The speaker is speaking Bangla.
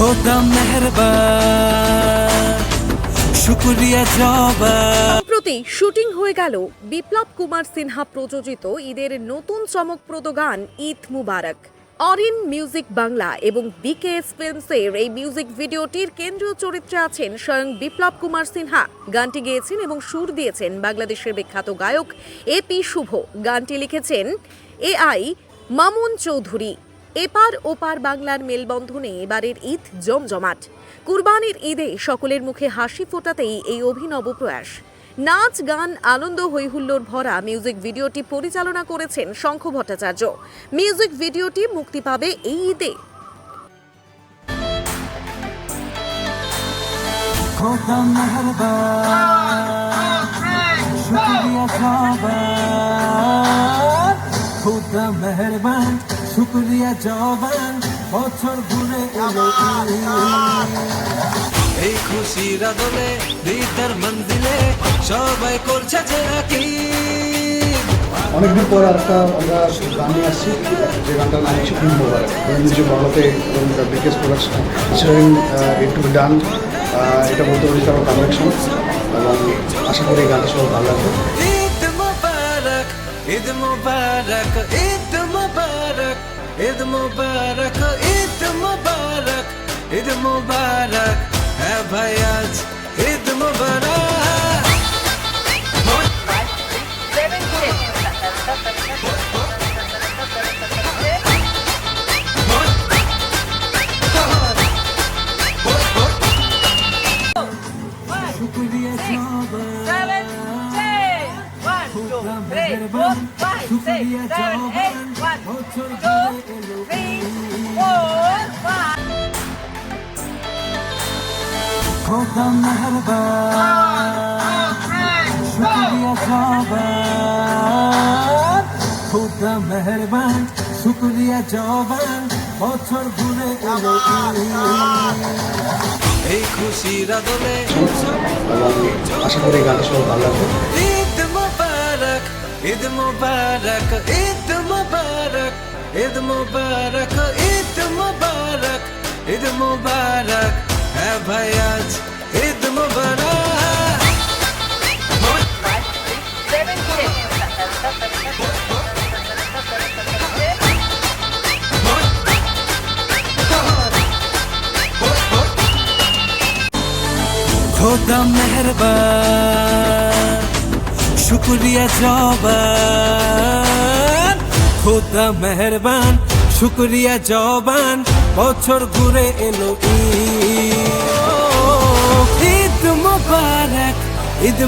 খোদা মেহেরবান শুকরিয়া জবান। সম্প্রতি শুটিং হয়ে গেল বিপ্লব কুমার সিনহা প্রযোজিত ঈদের নতুন চমকপ্রদ গান ঈদ মুবারক। অরিন মিউজিক বাংলা এবং বিকেএস ফিল্মসের এই মিউজিক ভিডিওটির কেন্দ্রীয় চরিত্রে আছেন স্বয়ং বিপ্লব কুমার সিনহা। গানটি গেয়েছেন এবং সুর দিয়েছেন বাংলাদেশের বিখ্যাত গায়ক এপি শুভ। গানটি লিখেছেন এআই মামুন চৌধুরী। এপার ওপার বাংলার মেলবন্ধনে এবারের ঈদ জমজমাট। কুরবানির ঈদে সকলের মুখে হাসি ফোটাতেই এই অভিনব প্রয়াস। নাচ গান আনন্দ হৈহুল্লোড় ভরা মিউজিক ভিডিওটি পরিচালনা করেছেন শঙ্খ ভট্টাচার্য। মিউজিক ভিডিওটি মুক্তি পাবে এই ঈদে। খোদা মেহেরবান শুকরিয়া জবান। খোদা মেহেরবান শুকরিয়া জবান। বছর ঘুরে এলো এই খুশির আদলে দিদার মঞ্জিলে সবাই করছে অনেকদিন পর একটা আমরা গান নিয়ে আসছি, যে গানটার নাম হচ্ছে ঈদ মুবারক। মিউজিক বাংলাতে BKS production it to be done. এটা বলতে পারি আমার কালেকশন, এবং আশা করি এই গানটা সবাই ভালো লাগবে। ঈদ মুবারক ঈদ মুবারক ঈদ মুবারক ঈদ মুবারক ঈদ মুবারক ঈদ মুবারক। হ্যাঁ ভাই আজ ঈদ মুবারক। শুকরিয়া জবান। খোদা মেহেরবান শুকরিয়া জবান। বছর ঘুরে এলো খোদা মেহেরবান শুকরিয়া জবান। খোদা মেহেরবান শুকরিয়া জবান। বছর ঘুরে এলো এই খুশির আদলে, এবং আশা করি এই গানটা সবাই ভালো লাগবে। ঈদ মুবারক ঈদ মুবারক ঈদ মুবারক ঈদ মুবারক ঈদ মুবারক ঈদ মুবারক। হ্যাঁ ভাই আজ ঈদ মুবারক। খোদা মেহেরবান শুকরিয়া জবান। খোদা মেহেরবান শুকরিয়া জবান। বছর ঘুরে এলো ঈদ মুবারক ঈদ